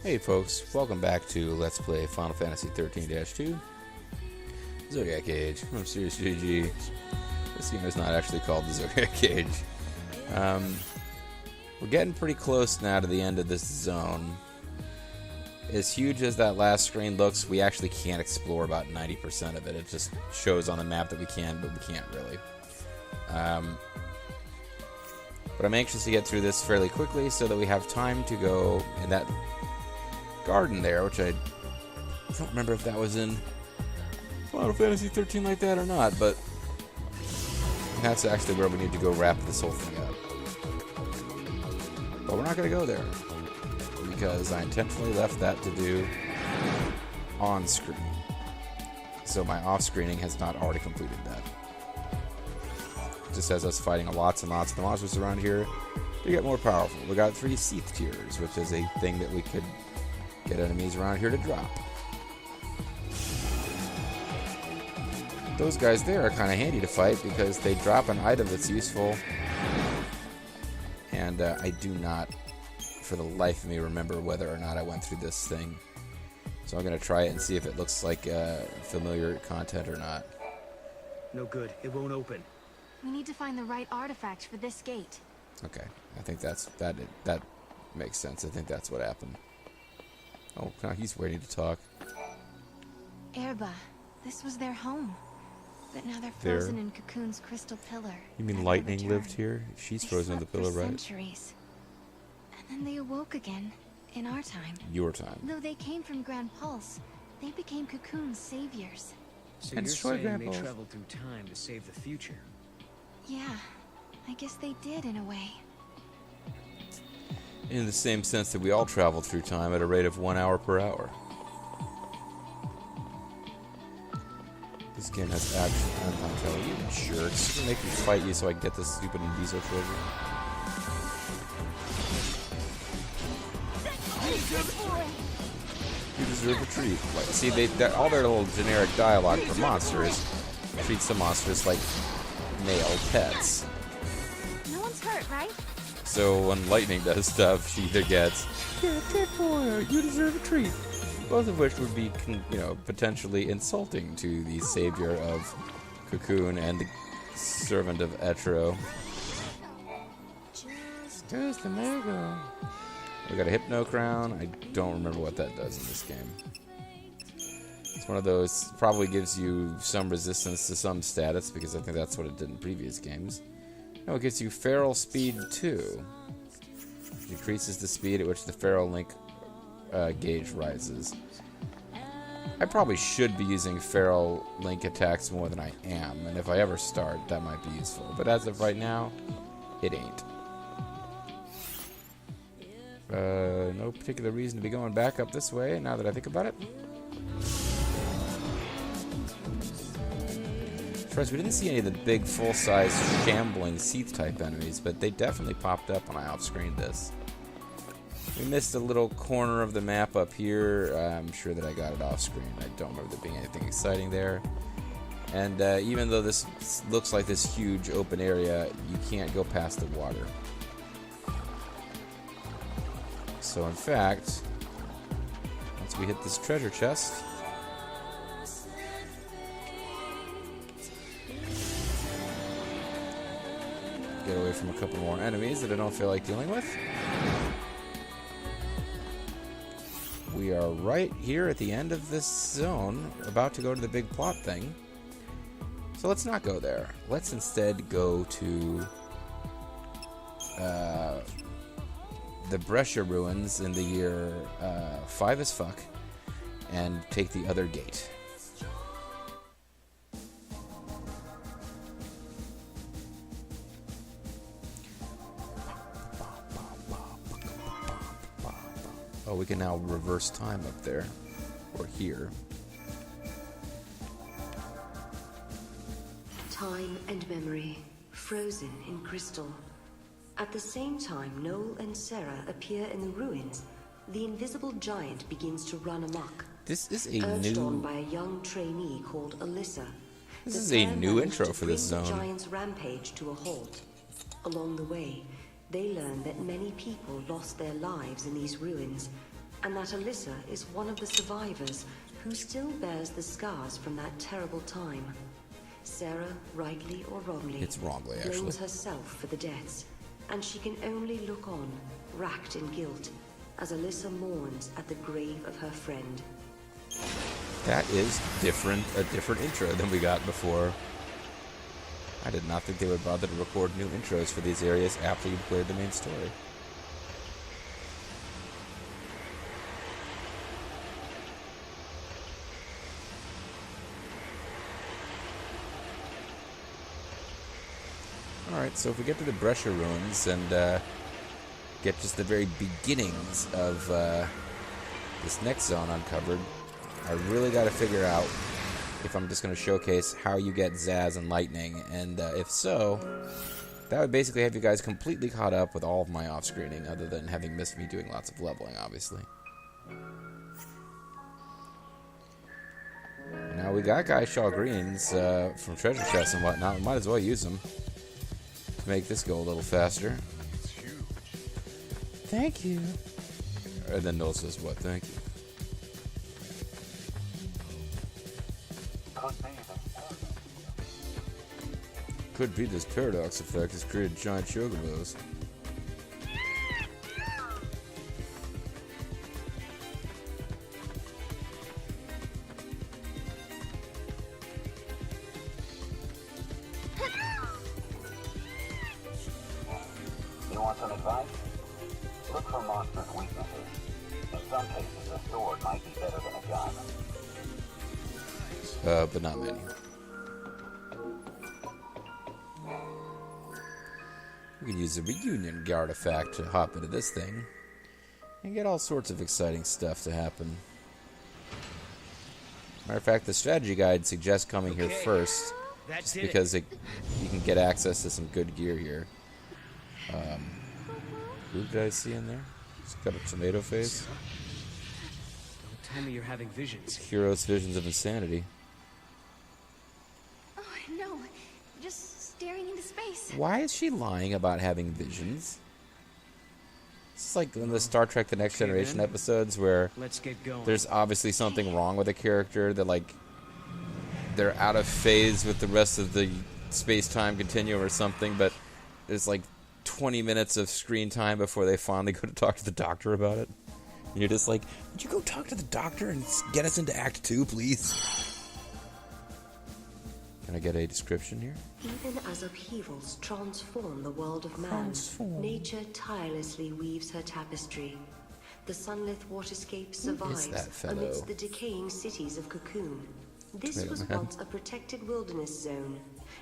Hey folks, welcome back to Let's Play Final Fantasy XIII-2 Zodiac Age. I'm Serious GG. This game is not actually called the Zodiac Age. We're getting pretty close now to the end of this zone. As huge as that last screen looks, we actually can't explore about 90% of it. It just shows on the map that we can, but we can't really. But I'm anxious to get through this fairly quickly so that we have time to go in that garden there, which I don't remember if that was in Final Fantasy XIII like that or not, but that's actually where we need to go wrap this whole thing up. But we're not going to go there, because I intentionally left that to do on-screen. So my off-screening has not already completed that. It just has us fighting lots and lots of the monsters around here to get more powerful. We got 3 Seath Tears, which is a thing that we could get enemies around here to drop. Those guys there are kind of handy to fight because they drop an item that's useful. And I do not, for the life of me, remember whether or not I went through this thing. So I'm going to try it and see if it looks like familiar content or not. No good. It won't open. We need to find the right artifact for this gate. Okay, I think that makes sense. I think that's what happened. Oh, no, he's waiting to talk. Erba, this was their home. But now they're frozen in Cocoon's crystal pillar. You mean Lightning lived here? She's frozen in the pillar, right? Centuries. And then they awoke again, in our time. Your time. Though they came from Grand Pulse, they became Cocoon's saviors. So And you're destroy saying they Grandpa. traveled through time to save the future? Yeah, I guess they did in a way. In the same sense that we all travel through time at a rate of 1 hour per hour. This game has action and time travel. You jerks. You're making me fight you so I can get this stupid diesel treasure. You deserve a treat. Like, see, all their little generic dialogue for monsters treats the monsters like male pets. No one's hurt, right? So when Lightning does stuff, she either gets, "Yeah, good boy, you deserve a treat." Both of which would be, potentially insulting to the savior of Cocoon and the servant of Etro. There's the Mega. We got a Hypno Crown. I don't remember what that does in this game. It's one of those, probably gives you some resistance to some status, because I think that's what it did in previous games. No, it gives you Feral Speed 2. Decreases the speed at which the Feral Link gauge rises. I probably should be using Feral Link attacks more than I am, and if I ever start, that might be useful. But as of right now, it ain't. No particular reason to be going back up this way, now that I think about it. First, we didn't see any of the big, full-size, shambling Seath-type enemies, but they definitely popped up when I off-screened this. We missed a little corner of the map up here. I'm sure that I got it off-screen. I don't remember there being anything exciting there. And even though this looks like this huge open area, you can't go past the water. So, in fact, once we hit this treasure chest, get away from a couple more enemies that I don't feel like dealing with. We are right here at the end of this zone, about to go to the big plot thing. So let's not go there. Let's instead go to the Brescia ruins in the year 5 as fuck and take the other gate. Oh, we can now reverse time up there, or here. Time and memory, frozen in crystal. At the same time, Noel and Serah appear in the ruins. The invisible giant begins to run amok. This is a urged on new... by a young trainee called Alyssa. This the is a pair new manage intro to for this bring zone. The giant's rampage to a halt. Along the way, they learn that many people lost their lives in these ruins, and that Alyssa is one of the survivors who still bears the scars from that terrible time. Serah, rightly or wrongly, It's wrongly, actually. blames herself for the deaths, and she can only look on, racked in guilt, as Alyssa mourns at the grave of her friend. That is a different intro than we got before. I did not think they would bother to record new intros for these areas after you cleared the main story. Alright, so if we get to the Brescia ruins and get just the very beginnings of this next zone uncovered, I really got to figure out if I'm just going to showcase how you get Zaz and Lightning, and if so, that would basically have you guys completely caught up with all of my off-screening, other than having missed me doing lots of leveling, obviously. Now we got Guy Shaw Greens from treasure chests and whatnot. We might as well use them to make this go a little faster. It's huge. Thank you. And then Noel says, what, thank you? Could be this paradox effect has created giant chocobos. You want some advice? Look for monsters' weaknesses. In some cases, a sword might be better than a gun. But not many. We can use the reunion artifact to hop into this thing and get all sorts of exciting stuff to happen. Matter of fact, the strategy guide suggests coming here first, just because you can get access to some good gear here. Who did I see in there? He's got a tomato face. Don't tell me you're having visions. Hero's visions of insanity. Oh, no. Just staring into space. Why is she lying about having visions? It's like in the Star Trek The Next Generation then. episodes where Let's get going. there's obviously something wrong with a character, that like they're out of phase with the rest of the space-time continuum or something, but there's like 20 minutes of screen time before they finally go to talk to the doctor about it. And you're just like, would you go talk to the doctor and get us into Act 2, please? Can I get a description here? Even as upheavals transform the world of man, nature tirelessly weaves her tapestry. The sunlit waterscape survives that fellow? amidst the decaying cities of Cocoon. This Tomato was Man. once a protected wilderness zone,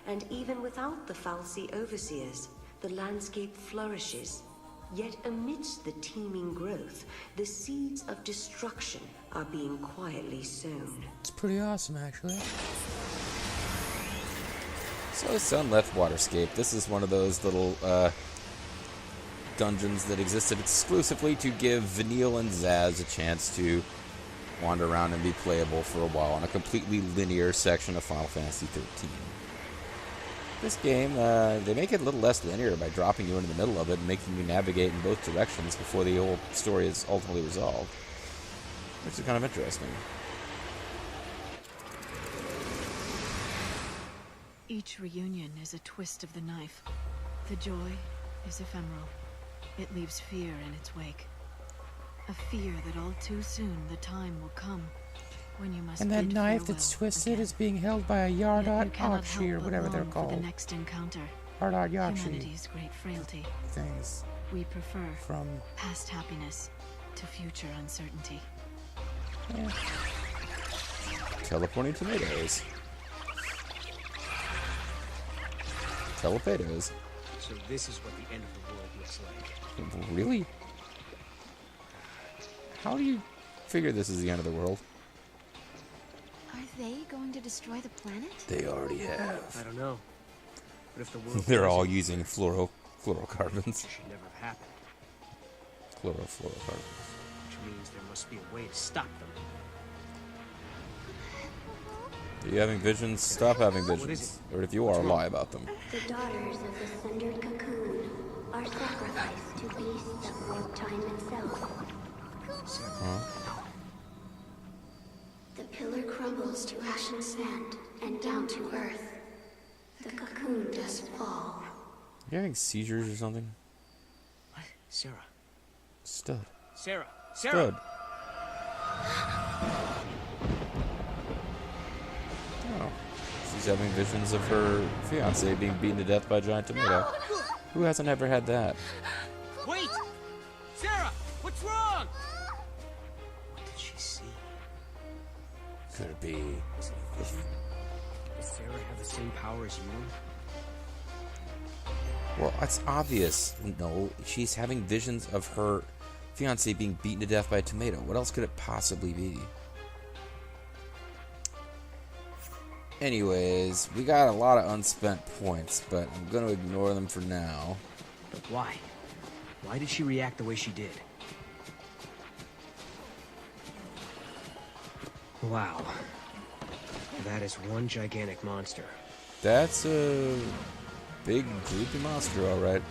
and even without the Falsey overseers, the landscape flourishes. Yet amidst the teeming growth, the seeds of destruction are being quietly sown. It's pretty awesome, actually. So, Sun left Waterscape. This is one of those little dungeons that existed exclusively to give Vanille and Zaz a chance to wander around and be playable for a while on a completely linear section of Final Fantasy XIII. This game, they make it a little less linear by dropping you into the middle of it and making you navigate in both directions before the whole story is ultimately resolved. Which is kind of interesting. Each reunion is a twist of the knife. The joy is ephemeral. It leaves fear in its wake. A fear that all too soon the time will come when you must And that bid knife that's farewell twisted again. is being held by a Yet you Yardot cannot Yakshi or help but whatever they're long for the called. next encounter. Yardot Yakshi Humanity's great frailty. things We prefer from... past happiness to future uncertainty. Yeah. Teleporting tomatoes. Telepedos. So this is what the end of the world looks like. Really? How do you figure this is the end of the world? Are they going to destroy the planet? They already have. I don't know. But if the world They're goes all in, using fluorocarbons. it should never have happened. Fluorocarbons. Which means there must be a way to stop them. Are you having visions? Stop having What is visions. Or if you are, lie about them. The daughters of the sundered cocoon are sacrificed to beasts that warp time itself. Huh? crumbles to ashen sand and down to earth. The cocoon does fall. You having seizures or something? What? Serah. Stud. Serah. Stud. Oh. She's having visions of her fiance being beaten to death by a giant tomato. Who hasn't ever had that? Wait! Serah! What's wrong? What did she see? Could it be? Was it a vision? Does Serah have the same power as you? Well, it's obvious. No, she's having visions of her fiance being beaten to death by a tomato. What else could it possibly be? Anyways, we got a lot of unspent points, but I'm going to ignore them for now. But why? Why did she react the way she did? Wow. That is one gigantic monster. That's a big, droopy monster, alright.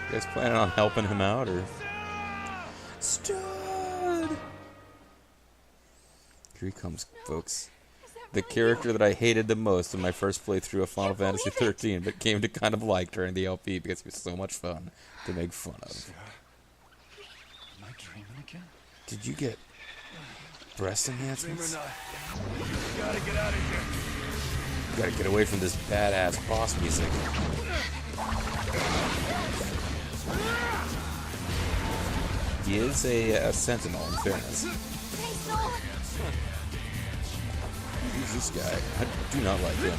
You guys planning on helping him out, or? Stud! Here he comes, folks. The character that I hated the most in my first playthrough of Final Fantasy XIII, but came to kind of like during the LP because it was so much fun to make fun of. Am I dreaming again? Did you get breast enhancements? Dream or not, we gotta get out of here. Gotta get away from this badass boss music. He is a sentinel, in fairness. Who's this guy? I do not like him.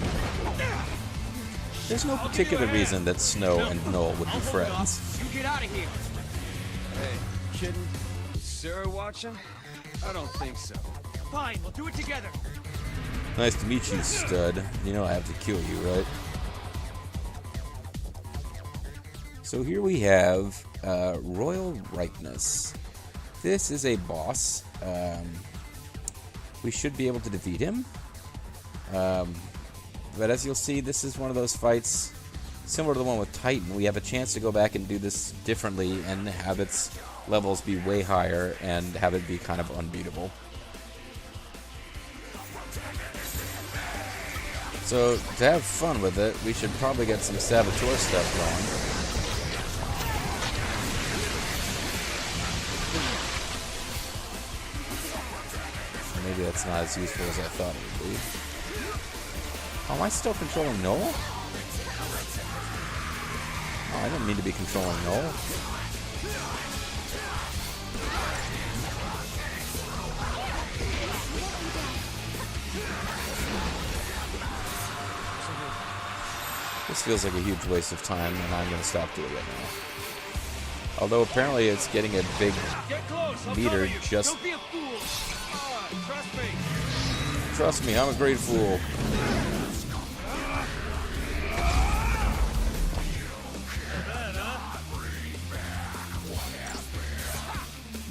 There's no particular reason that Snow and Noel would be friends. You get out of here! Hey, kidding? Is Serah watching? I don't think so. Fine, we'll do it together. Nice to meet you, stud. You know I have to kill you, right? So here we have Royal Ripeness. This is a boss. We should be able to defeat him. But as you'll see, this is one of those fights similar to the one with Titan. We have a chance to go back and do this differently and have its levels be way higher and have it be kind of unbeatable. So, to have fun with it, we should probably get some Saboteur stuff going. Maybe that's not as useful as I thought it would be. Oh, am I still controlling Noel? Oh, I didn't mean to be controlling Noel. This feels like a huge waste of time, and I'm going to stop doing it now. Although apparently it's getting a big meter just... Don't be a fool. Trust me. Trust me, I'm a great fool.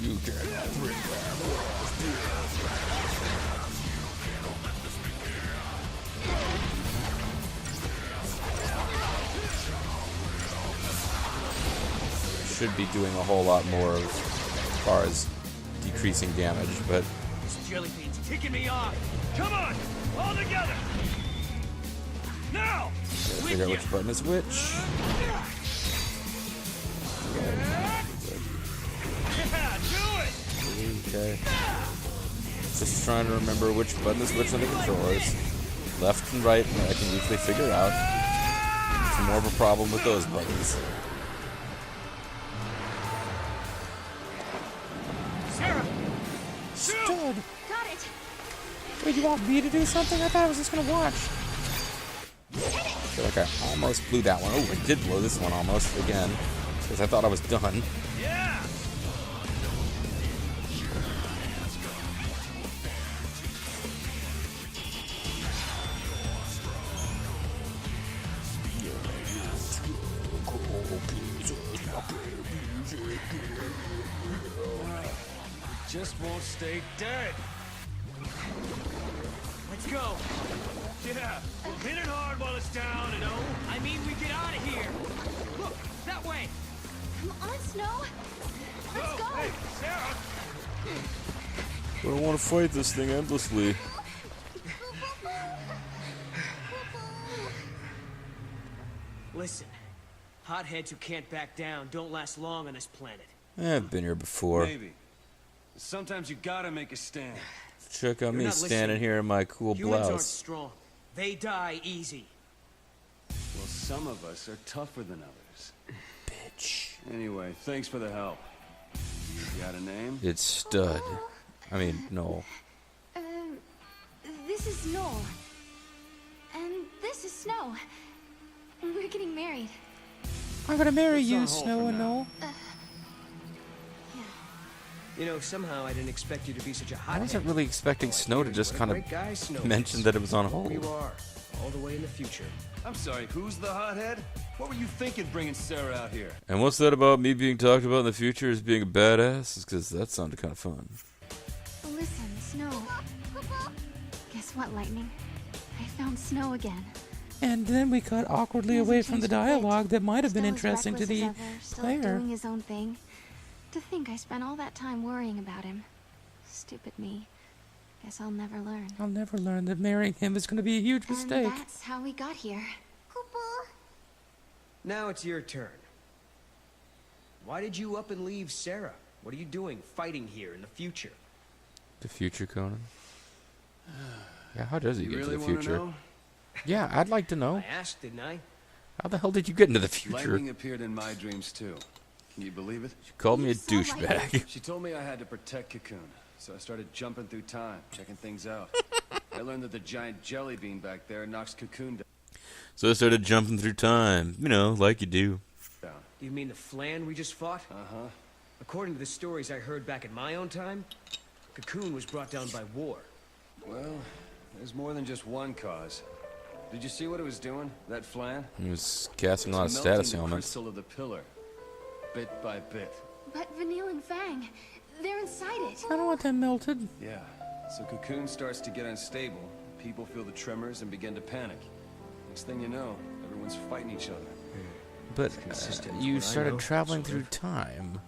You cannot bring back. Should be doing a whole lot more as far as decreasing damage, but This jelly bean's kicking me off. Come on, all together. Now. gotta figure out which button is which. Yeah, do it. Okay. Just trying to remember which button is which on the controllers. Left and right, I can usually figure out. It's more of a problem with those buttons. Serah. Stud! Got it. Wait, you want me to do something? I thought I was just gonna watch. I feel like I almost blew that one. Oh, I did blow this one almost again. Because I thought I was done. Yeah. Just won't stay dead. Let's go. Yeah. We'll hit it hard while it's down, and I mean we get out of here. Look, that way. Come on, Snow. Let's go. Hey, Serah. I don't want to fight this thing endlessly. Listen, hotheads who can't back down don't last long on this planet. I've been here before. Maybe. Sometimes you gotta make a stand. Check out You're me not standing listening. here in my cool Humans aren't blouse. strong. They die easy. Well, some of us are tougher than others. Bitch. Anyway, thanks for the help. You got a name? It's Stud. I mean, no. This is Noel. And this is Snow. We're getting married. I'm gonna marry It's on you, hold Snow for and now. Noel. You know, somehow I didn't expect you to be such a I hothead. wasn't really expecting Snow to just kind of mention that it was on hold. You are, all the way in the future. I'm sorry, who's the hothead? What were you thinking bringing Serah out here? And what's that about me being talked about in the future as being a badass? Because that sounded kind of fun. Listen, Snow. Guess what, Lightning? I found Snow again. And then we cut awkwardly Hasn't away from the changed a bit. dialogue that might have been Still as interesting to reckless the as ever, still player. doing his own thing. To think I spent all that time worrying about him. Stupid me. Guess I'll never learn. I'll never learn that marrying him is going to be a huge mistake. And that's how we got here. Now it's your turn. Why did you up and leave Serah? What are you doing fighting here in the future? The future, Conan? Yeah, how does he You get really to the wanna future? know? Yeah, I'd like to know. I asked, didn't I? How the hell did you get into the future? Lightning appeared in my dreams too. Can you believe it? She called me a You sound douchebag. She told me I had to protect Cocoon, so I started jumping through time, checking things out. I learned that the giant jelly bean back there knocks Cocoon So I started jumping through time. You know, like you do. down. You mean the flan we just fought? Uh-huh. According to the stories I heard back in my own time, Cocoon was brought down by war. Well, there's more than just one cause. Did you see what it was doing, that flan? He was casting a lot of It's status melting the elements. crystal of the pillar, bit by bit. But Vanille and Fang, they're inside it. I don't want them melted. Yeah. So Cocoon starts to get unstable. People feel the tremors and begin to panic. Next thing you know, everyone's fighting each other. But consistent with you what I started know, traveling sort through of. time.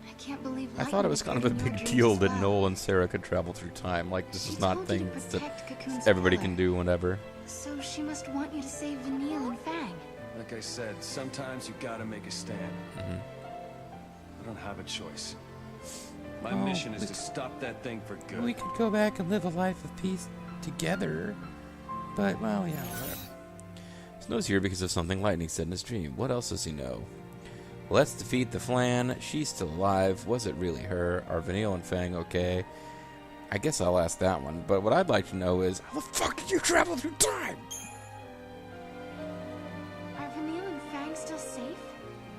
I can't believe I thought it was kind of a Lightning big appeared in deal your that dreams as well. Noel and Serah could travel through time. Like, this She is not told you to things that protect Cocoon's everybody pillar. can do whenever. So she must want you to save Vanille and Fang. Like I said, sometimes you gotta make a stand. I don't have a choice. My Oh, mission is we to stop that thing for good. We could go back and live a life of peace together. But, well, yeah, whatever. Snow's here because of something Lightning said in his dream. What else does he know? Let's defeat the Flan. She's still alive. Was it really her? Are Vanille and Fang okay? I guess I'll ask that one. But what I'd like to know is, how the fuck did you travel through time? Are Vanille and Fang still safe?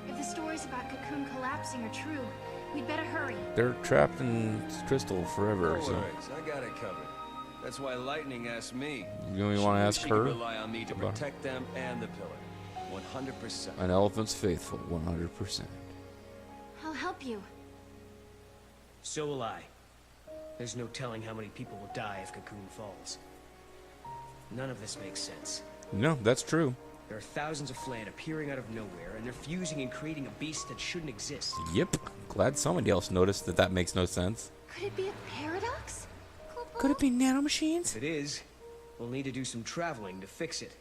If the stories about Cocoon collapsing are true, we'd better hurry. They're trapped in crystal forever. No So worries, I got it covered. That's why Lightning asked me. you want She to knew ask she her? could rely on me to about- protect them and the pillar. 100%. An elephant's faithful, 100%. I'll help you. So will I. There's no telling how many people will die if Cocoon falls. None of this makes sense. No, that's true. There are thousands of Flan appearing out of nowhere, and they're fusing and creating a beast that shouldn't exist. Yep. Glad somebody else noticed that that makes no sense. Could it be a paradox? Could it be nanomachines? If it is, we'll need to do some traveling to fix it.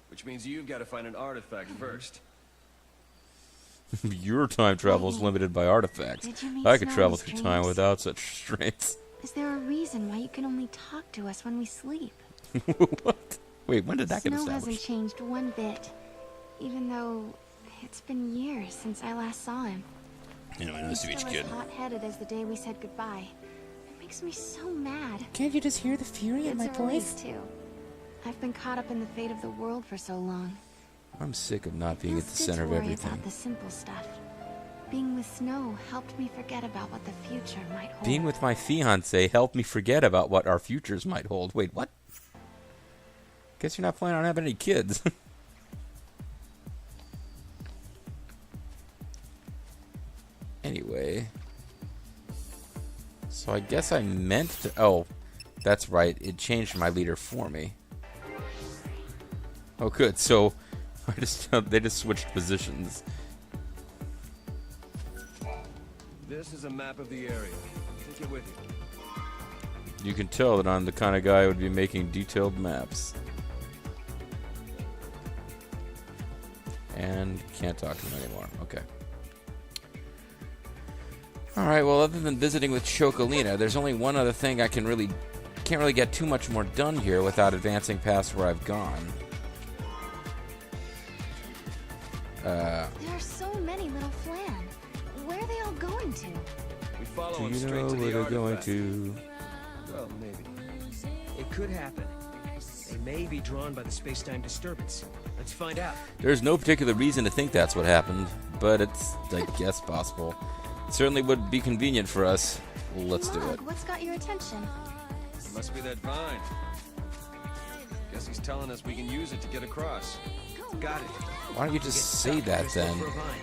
Which means you've got to find an artifact first. Your time travel is limited by artifacts. Did you meet I could Snow travel in through his time dreams? without such restraints. Is there a reason why you can only talk to us when we sleep? What? Wait, when did that get Snow hasn't established? changed one bit, even though it's been years since I last saw him. You know, He's still as hot-headed as the day we said goodbye. It makes me so mad. Can't you just hear the fury in It's my a release voice? too. I've been caught up in the fate of the world for so long. I'm sick of not being at the Feels good center to of worry everything. about the simple stuff. Being with Snow helped me forget about what the future might hold. Being with my fiance helped me forget about what our futures might hold. Wait, what? Guess you're not planning on having any kids. Anyway. So I guess I meant to... Oh, that's right. It changed my leader for me. Oh, good. So they just switched positions. This is a map of the area. Take it with you. You can tell that I'm the kind of guy who would be making detailed maps. And can't talk to him anymore. Okay. Alright, well, other than visiting with Chocolina, there's only one other thing I can't really get too much more done here without advancing past where I've gone. There are so many little Flan. Where are they all going to? We follow Do them you straight know to where the they're going artifact. to? Well, maybe. It could happen. They may be drawn by the space-time disturbance. Let's find out. There's no particular reason to think that's what happened, but it's, I guess, possible. It certainly would be convenient for us. Let's do it. What's got your attention? It must be that vine. Guess he's telling us we can use it to get across. Got it. Why don't you just say that Let's look then? for a vine.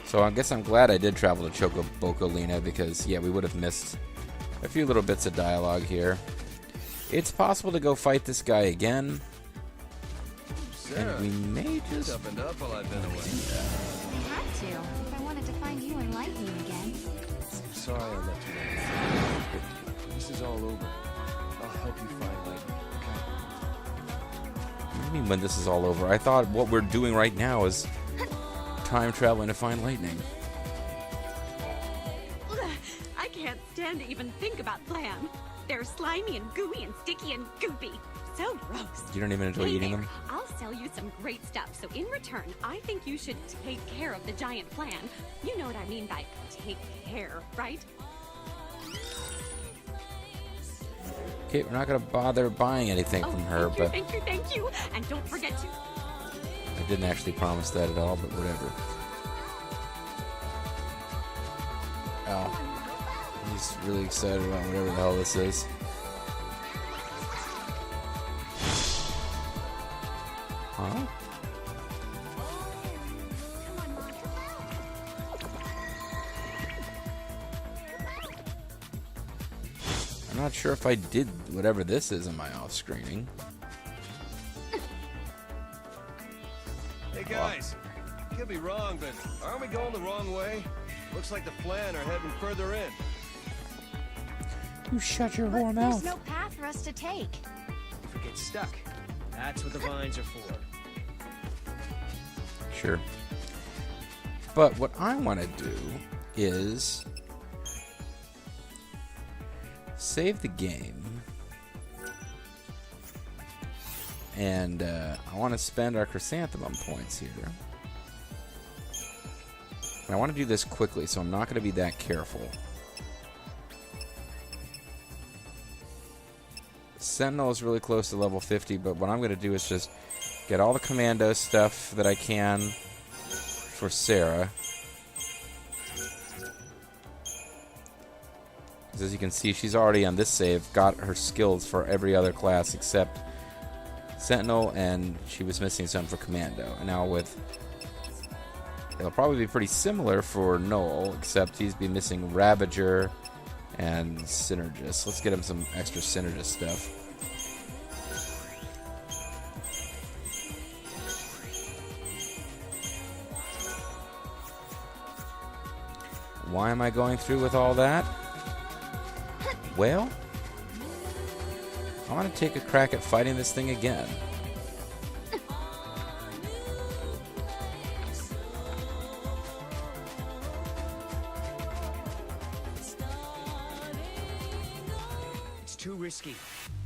So I guess I'm glad I did travel to Chocobolina because, yeah, we would have missed a few little bits of dialogue here. It's possible to go fight this guy again, Serah, and we may just... toughened up while I've been away. We had to, if I wanted to find you and Lightning again. I'm sorry I let you down. But this is all over. I'll help you find Lightning, okay? What do you mean when this is all over? I thought what we're doing right now is time traveling to find Lightning. I can't stand to even think about Flan. They're slimy and gooey and sticky and goopy. So gross. You don't even enjoy Hey eating there, them? I'll sell you some great stuff. So in return, I think you should take care of the giant Flan. You know what I mean by take care, right? Okay, we're not going to bother buying anything from her, but Thank you. And don't forget to... I didn't actually promise that at all, but whatever. Oh. He's really excited about whatever the hell this is. Huh? I'm not sure if I did whatever this is in my off-screening. Hey guys, could be wrong, but aren't we going the wrong way? Looks like the Flan are heading further in. You shut your whore There's mouth. no path for us to take. If we get stuck, that's what the vines are for. Sure. But what I want to do is save the game. And I want to spend our chrysanthemum points here. And I want to do this quickly, so I'm not going to be that careful. Sentinel is really close to level 50, but what I'm going to do is just get all the commando stuff that I can for Serah. As you can see, she's already on this save got her skills for every other class except Sentinel, and she was missing some for Commando. And now with... it'll probably be pretty similar for Noel, except he's be missing Ravager and Synergist. Let's get him some extra Synergist stuff. Why am I going through with all that? Well, I want to take a crack at fighting this thing again. It's too risky.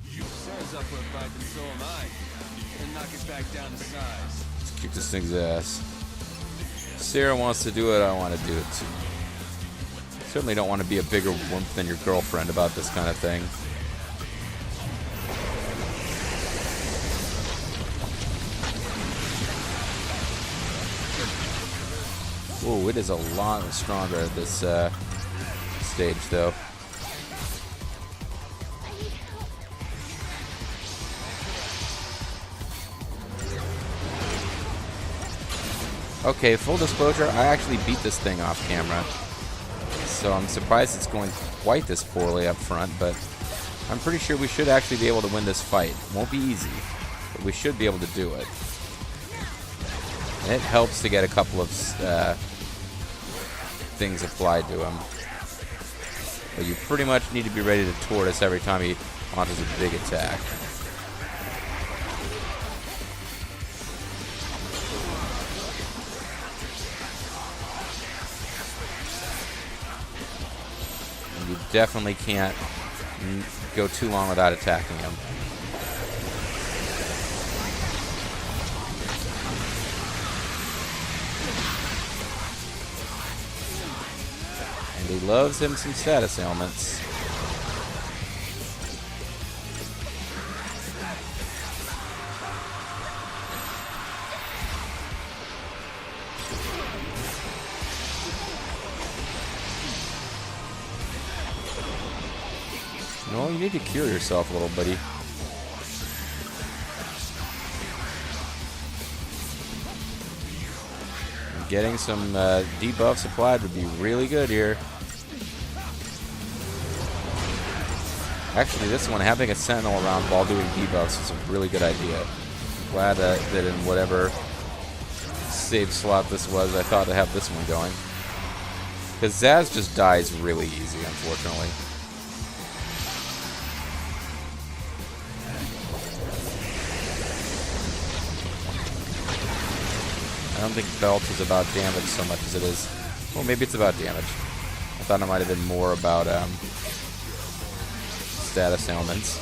Serah's up for a fight, and so am I. And knock it back down to size. Let's kick this thing's ass. Serah wants to do it, I want to do it too. Certainly don't want to be a bigger wimp than your girlfriend about this kind of thing. Whoa, it is a lot stronger at this stage, though. Okay, full disclosure, I actually beat this thing off camera. So I'm surprised it's going quite this poorly up front, but I'm pretty sure we should actually be able to win this fight. Won't be easy, but we should be able to do it. And it helps to get a couple of things applied to him. But you pretty much need to be ready to tortoise every time he launches a big attack. And you definitely can't go too long without attacking him. And he loves him some status ailments. No, you need to cure yourself a little, buddy. Getting some debuffs applied would be really good here. Actually, this one, having a sentinel around while doing debuffs is a really good idea. I'm glad that in whatever save slot this was, I thought to have this one going. Because Zaz just dies really easy, unfortunately. I don't think belt is about damage so much as it is... Well, maybe it's about damage. I thought it might have been more about status ailments.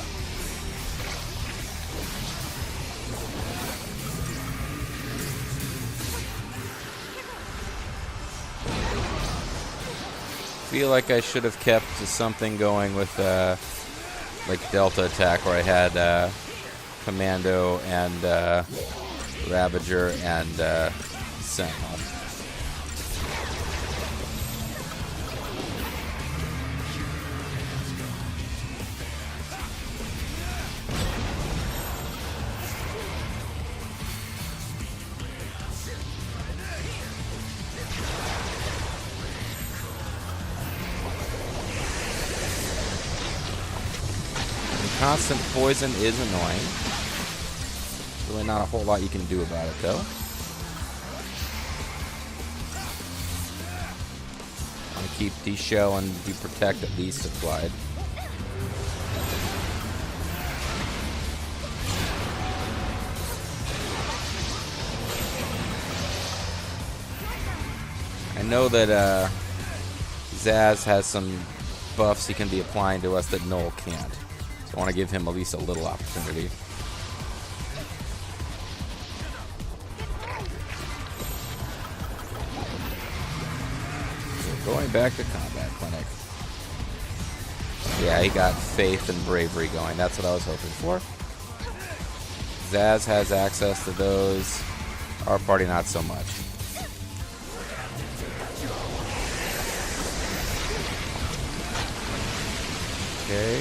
Feel like I should have kept something going with like Delta attack where I had Commando and Ravager and Sentinel. Constant poison is annoying. Really not a whole lot you can do about it, though. Want to keep D-Shell and D-Protect at least applied. I know that Zaz has some buffs he can be applying to us that Noel can't. So I want to give him at least a little opportunity. So going back to combat clinic. Yeah, he got faith and bravery going. That's what I was hoping for. Zaz has access to those. Our party not so much. Okay.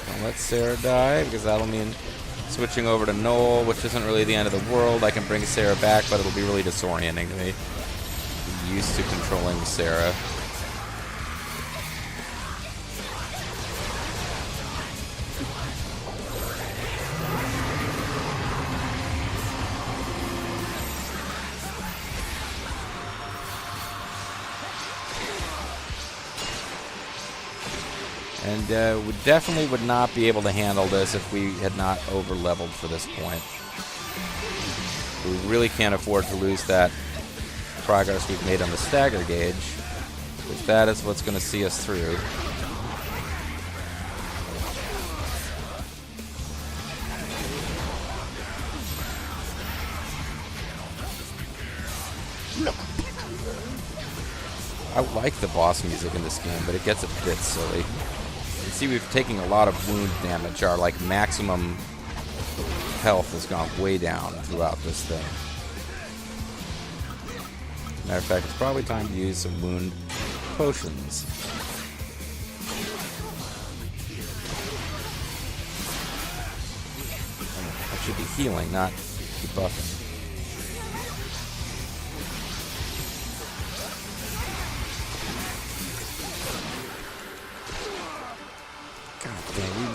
Don't let Serah die, because that'll mean switching over to Noel, which isn't really the end of the world. I can bring Serah back, but it'll be really disorienting to me. I'm used to controlling Serah. And we definitely would not be able to handle this if we had not over-leveled for this point. We really can't afford to lose that progress we've made on the stagger gauge, because that is what's going to see us through. I like the boss music in this game, but it gets a bit silly. You see, we've taken a lot of wound damage. Our like maximum health has gone way down throughout this thing. Matter of fact, it's probably time to use some wound potions. That should be healing, not debuffing.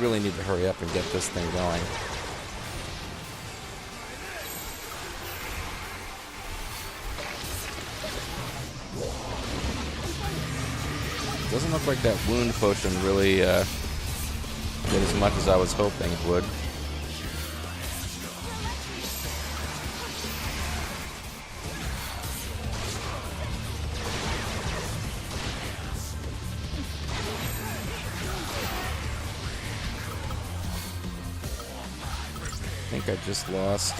really need to hurry up and get this thing going. Doesn't look like that wound potion really did as much as I was hoping it would. I think I just lost,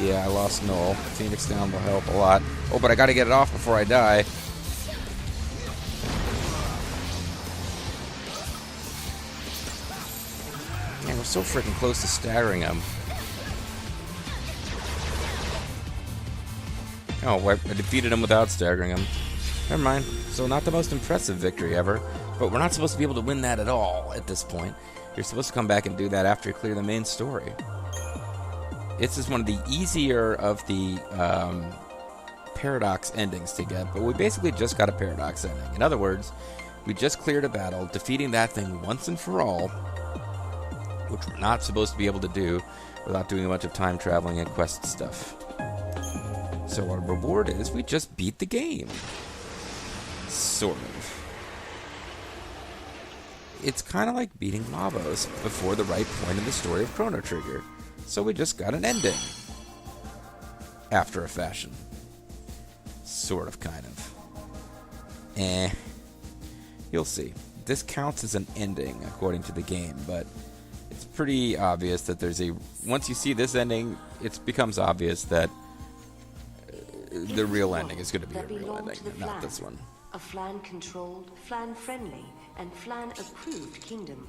yeah, I lost Noel. Phoenix down will help a lot. Oh, but I gotta get it off before I die. Man, we're so freaking close to staggering him. Oh, I defeated him without staggering him. Never mind. So not the most impressive victory ever, but we're not supposed to be able to win that at all at this point. You're supposed to come back and do that after you clear the main story. This is one of the easier of the paradox endings to get, but we basically just got a paradox ending. In other words, we just cleared a battle, defeating that thing once and for all, which we're not supposed to be able to do without doing a bunch of time traveling and quest stuff. So our reward is we just beat the game. Sort of. It's kind of like beating Lavos before the right point in the story of Chrono Trigger. So we just got an ending. After a fashion. Sort of, kind of. You'll see. This counts as an ending, according to the game, but it's pretty obvious that there's a... Once you see this ending, it becomes obvious that the real ending is going to be a real ending, not this one. A Flan-controlled, Flan-friendly, and Flan-approved kingdom.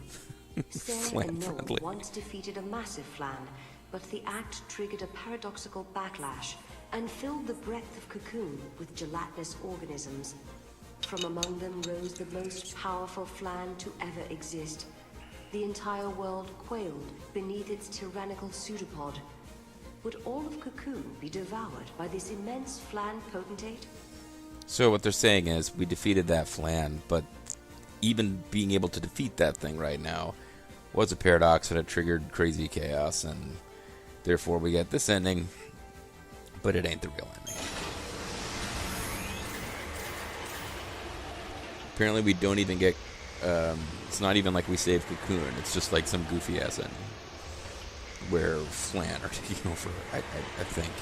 Serah and Noel once defeated a massive Flan, but the act triggered a paradoxical backlash and filled the breadth of Cocoon with gelatinous organisms. From among them rose the most powerful Flan to ever exist. The entire world quailed beneath its tyrannical pseudopod. Would all of Cocoon be devoured by this immense Flan potentate? So what they're saying is, we defeated that Flan, but even being able to defeat that thing right now was a paradox and it triggered crazy chaos, and therefore we get this ending, but it ain't the real ending. Apparently we don't even get, it's not even like we saved Cocoon, it's just like some goofy ass ending, where Flan are taking over, I think.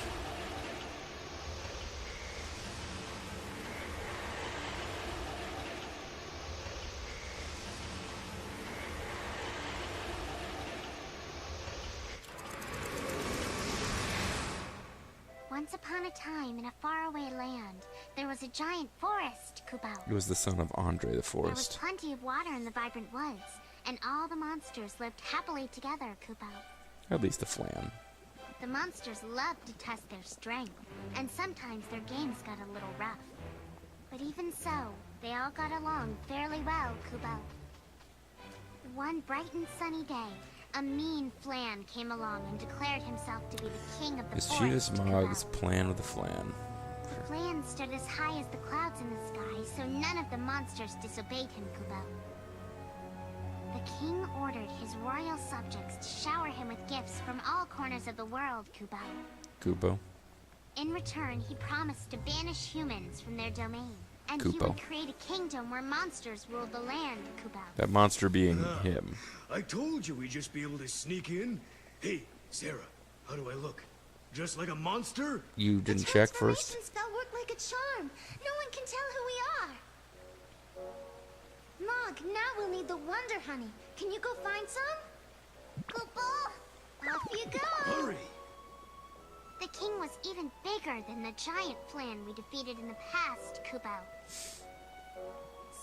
Once upon a time, in a faraway land, there was a giant forest, Kubao. It was the son of Andre the Forest. There was plenty of water in the vibrant woods, and all the monsters lived happily together, Kubao. At least the Flan. The monsters loved to test their strength, and sometimes their games got a little rough. But even so, they all got along fairly well, Kubao. One bright and sunny day, a mean Flan came along and declared himself to be the king of the forest. Mischievous Mog's plan with the Flan. The Flan stood as high as the clouds in the sky, so none of the monsters disobeyed him, Kubao. The king ordered his royal subjects to shower him with gifts from all corners of the world, Kubao. Kubo. In return, he promised to banish humans from their domain. And Kupo. he would create a kingdom where monsters ruled the land, Kubao. That monster being him. I told you we'd just be able to sneak in. Hey, Serah, how do I look? Just like a monster? You didn't check first? The spell worked like a charm. No one can tell who we are. Mog, now we'll need the Wonder Honey. Can you go find some? Kupo, off you go. Hurry. The king was even bigger than the giant Flan we defeated in the past, Kubao.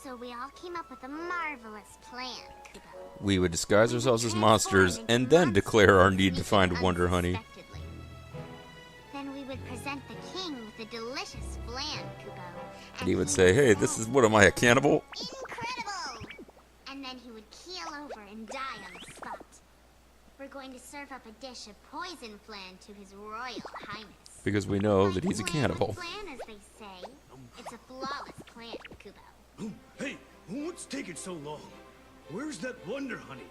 So we all came up with a marvelous plan, Kubao. We would disguise ourselves as monsters and then declare our need to find Wonder Honey. Then we would present the king with a delicious Flan, Kubao. And he would say, hey, this is, what am I, a cannibal? Incredible! And then he would keel over and die on the spot. We're going to serve up a dish of poison Flan to his royal highness. Because we know that he's a cannibal. Flan, as they say. It's a flawless plan, Kubao. Hey, what's taking so long? Where's that wonder honey?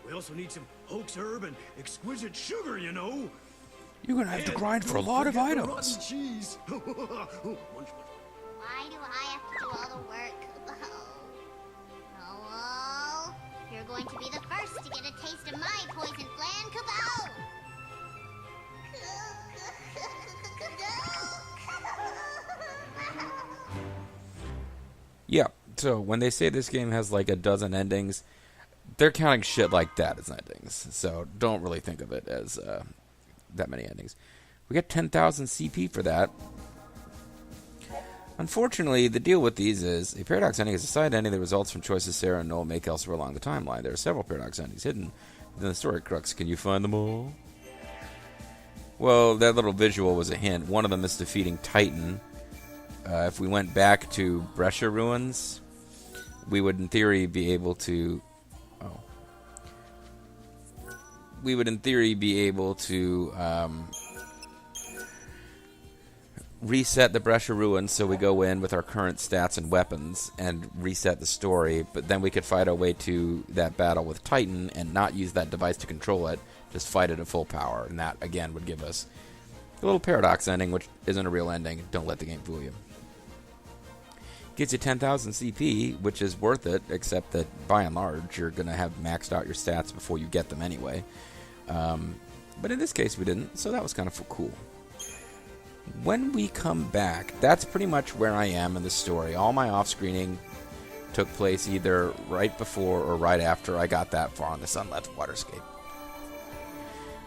We also need some hoax herb and exquisite sugar, you know. You're gonna have to And grind for a don't lot of forget the items. rotten cheese. Why do I have to do all the work? Noel, you're going to be the first to get a taste of my poison flan, Kubo. Yeah, so when they say this game has like a dozen endings, they're counting shit like that as endings. So don't really think of it as that many endings. We get 10,000 CP for that. Unfortunately, the deal with these is a paradox ending is a side ending that results from choices Serah and Noel make elsewhere along the timeline. There are several paradox endings hidden within the story crux. Can you find them all? Well, that little visual was a hint. One of them is defeating Titan. If we went back to Brescia Ruins, we would in theory be able to... We would in theory be able to reset the Brescia Ruins, so we go in with our current stats and weapons and reset the story, but then we could fight our way to that battle with Titan and not use that device to control it, just fight it at full power, and that, again, would give us a little paradox ending, which isn't a real ending. Don't let the game fool you. Gets you 10,000 CP, which is worth it, except that, by and large, you're going to have maxed out your stats before you get them anyway. But in this case, we didn't, so that was kind of cool. When we come back, that's pretty much where I am in the story. All my off-screening took place either right before or right after I got that far on the Sun-Left Waterscape.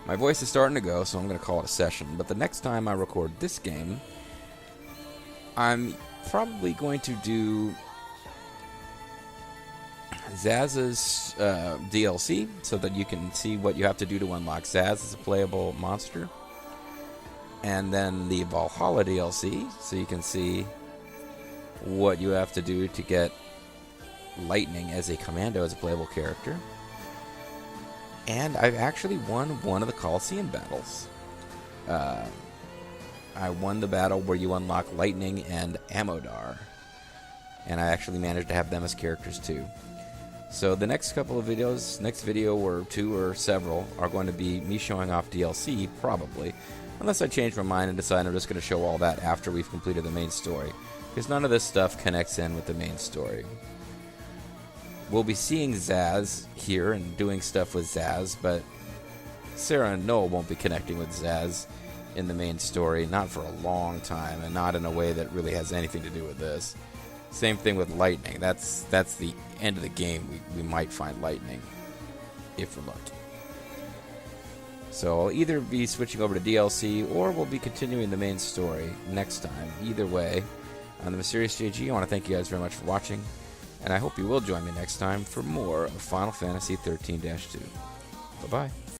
My voice is starting to go, so I'm going to call it a session. But the next time I record this game, I'm probably going to do Zaz's DLC, so that you can see what you have to do to unlock Zaz as a playable monster. And then the Valhalla DLC, so you can see what you have to do to get Lightning as a commando, as a playable character. And I've actually won one of the Colosseum battles. I won the battle where you unlock Lightning and Amodar. And I actually managed to have them as characters too. So the next couple of videos, next video or two or several, are going to be me showing off DLC, probably. Unless I change my mind and decide I'm just going to show all that after we've completed the main story. Because none of this stuff connects in with the main story. We'll be seeing Zaz here and doing stuff with Zaz, but Serah and Noel won't be connecting with Zaz in the main story, not for a long time, and not in a way that really has anything to do with this. Same thing with Lightning. That's the end of the game. We might find Lightning, if we're lucky. So I'll either be switching over to DLC, or we'll be continuing the main story next time. Either way, I'm the Mysterious JG. I want to thank you guys very much for watching, and I hope you will join me next time for more of Final Fantasy XIII-2. Bye-bye.